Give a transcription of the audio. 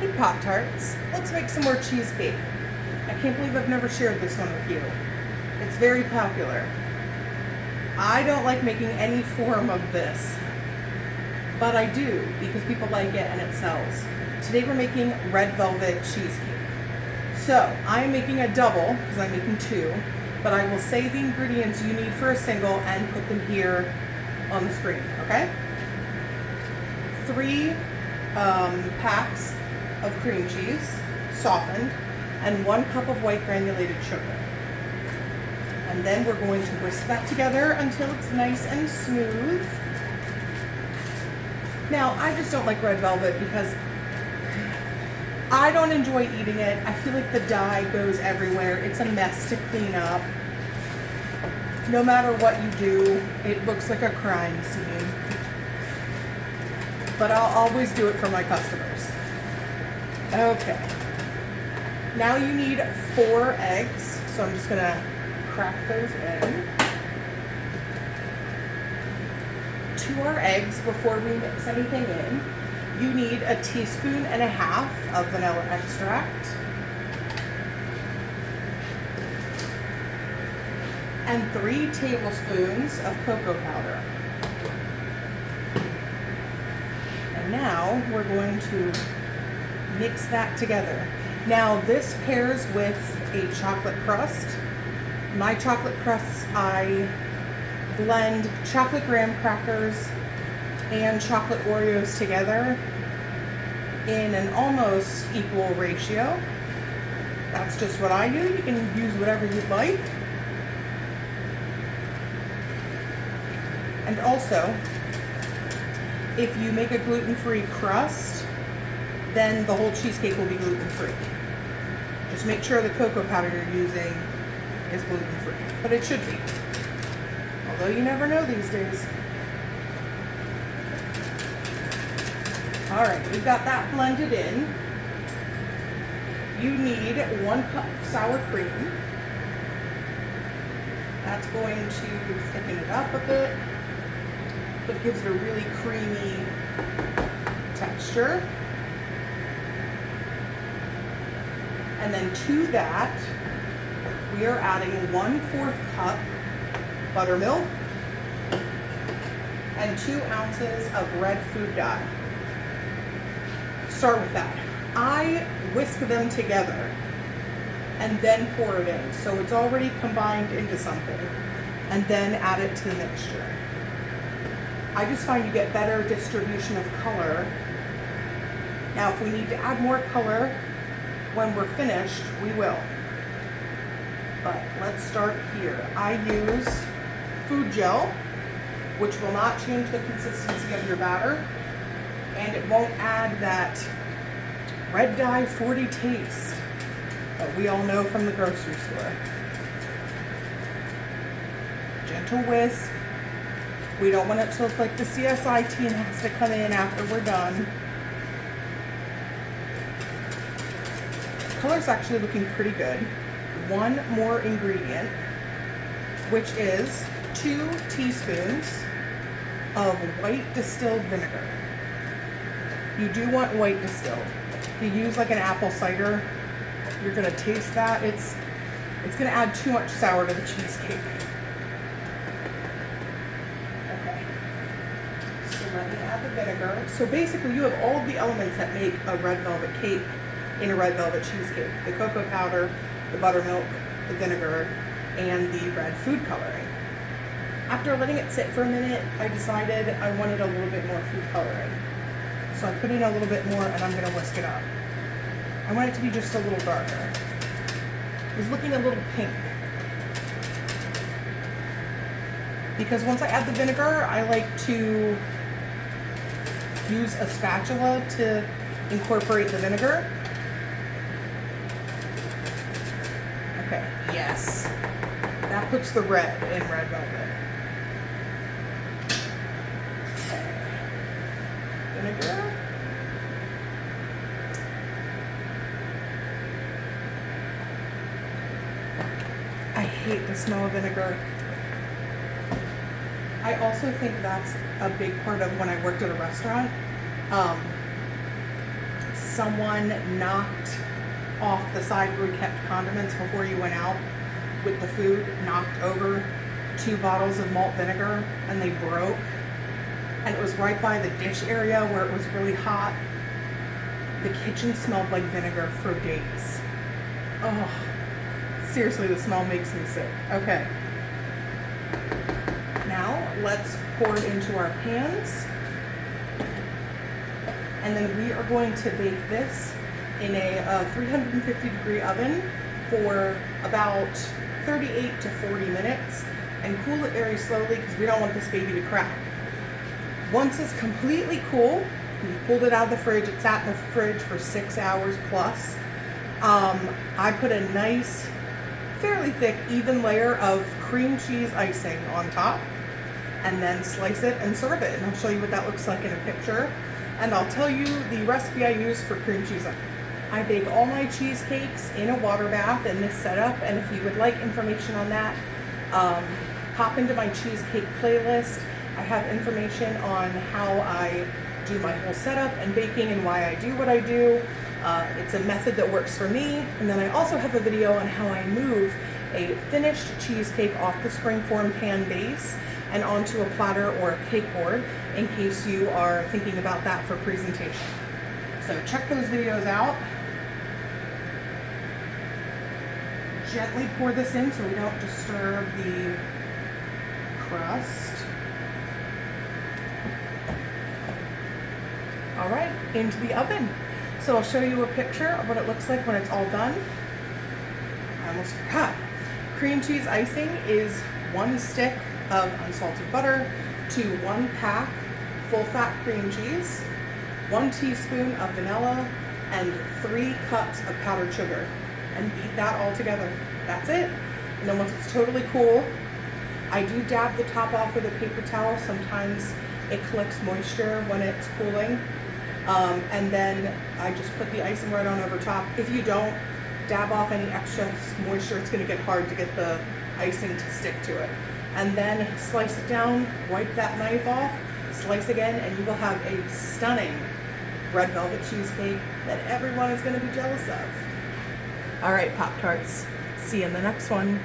Hey Pop-Tarts, let's make some more cheesecake. I can't believe I've never shared this one with you. It's very popular. I don't like making any form of this, but I do because people like it and it sells. Today we're making red velvet cheesecake. So I'm making a double because I'm making two, but I will say the ingredients you need for a single and put them here on the screen, okay? 3 packs of cream cheese, softened, and 1 cup of white granulated sugar. And then we're going to whisk that together until it's nice and smooth. Now, I just don't like red velvet because I don't enjoy eating it. I feel like the dye goes everywhere. It's a mess to clean up. No matter what you do, it looks like a crime scene. But I'll always do it for my customers. Okay. Now you need 4 eggs, so I'm just gonna crack those in. To our eggs, before we mix anything in, you need 1.5 teaspoons of vanilla extract and 3 tablespoons of cocoa powder. And now we're going to mix that together. Now this pairs with a chocolate crust. My chocolate crusts, I blend chocolate graham crackers and chocolate Oreos together in an almost equal ratio. That's just what I do. You can use whatever you'd like. And also, if you make a gluten-free crust, then the whole cheesecake will be gluten-free. Just make sure the cocoa powder you're using is gluten-free, but it should be. Although you never know these days. All right, we've got that blended in. You need 1 cup of sour cream. That's going to thicken it up a bit, but gives it a really creamy texture. And then to that, we are adding 1/4 cup buttermilk and 2 ounces of red food dye. Start with that. I whisk them together and then pour it in. So it's already combined into something, and then add it to the mixture. I just find you get better distribution of color. Now, if we need to add more color when we're finished, we will. But let's start here. I use food gel, which will not change the consistency of your batter, and it won't add that red dye 40 taste that we all know from the grocery store. Gentle whisk. We don't want it to look like the CSI team has to come in after we're done. The color's actually looking pretty good. 1 more ingredient, which is 2 teaspoons of white distilled vinegar. You do want white distilled. If you use like an apple cider, you're gonna taste that. It's gonna add too much sour to the cheesecake. Okay, so let me add the vinegar. So basically you have all of the elements that make a red velvet cake in a red velvet cheesecake. The cocoa powder, the buttermilk, the vinegar, and the red food coloring. After letting it sit for a minute, I decided I wanted a little bit more food coloring. So I put in a little bit more and I'm gonna whisk it up. I want it to be just a little darker. It was looking a little pink. Because once I add the vinegar, I like to use a spatula to incorporate the vinegar. Okay, yes. That puts the red in red velvet. Okay. Vinegar. I hate the smell of vinegar. I also think that's a big part of when I worked at a restaurant. someone knocked off the side where we kept condiments before you went out with the food, knocked over 2 bottles of malt vinegar and they broke. And it was right by the dish area where it was really hot. The kitchen smelled like vinegar for days. Oh, seriously, the smell makes me sick. Okay. Now let's pour it into our pans. And then we are going to bake this in a 350 degree oven for about 38 to 40 minutes and cool it very slowly because we don't want this baby to crack. Once it's completely cool, you pulled it out of the fridge, it sat in the fridge for 6 hours plus. I put a nice, fairly thick, even layer of cream cheese icing on top and then slice it and serve it. And I'll show you what that looks like in a picture. And I'll tell you the recipe I use for cream cheese. I bake all my cheesecakes in a water bath in this setup, and if you would like information on that, hop into my cheesecake playlist. I have information on how I do my whole setup and baking and why I do what I do. It's a method that works for me. And then I also have a video on how I move a finished cheesecake off the springform pan base and onto a platter or a cake board in case you are thinking about that for presentation. So check those videos out. Gently pour this in so we don't disturb the crust. All right, into the oven. So I'll show you a picture of what it looks like when it's all done. I almost forgot. Cream cheese icing is 1 stick of unsalted butter to 1 pack full fat cream cheese, 1 teaspoon of vanilla, and 3 cups of powdered sugar. And beat that all together. That's it. And then once it's totally cool, I do dab the top off with a paper towel. Sometimes it collects moisture when it's cooling. And then I just put the icing right on over top. If you don't dab off any extra moisture, it's going to get hard to get the icing to stick to it. And then slice it down, wipe that knife off, slice again, and you will have a stunning red velvet cheesecake that everyone is going to be jealous of. All right, Pop-Tarts. See you in the next one.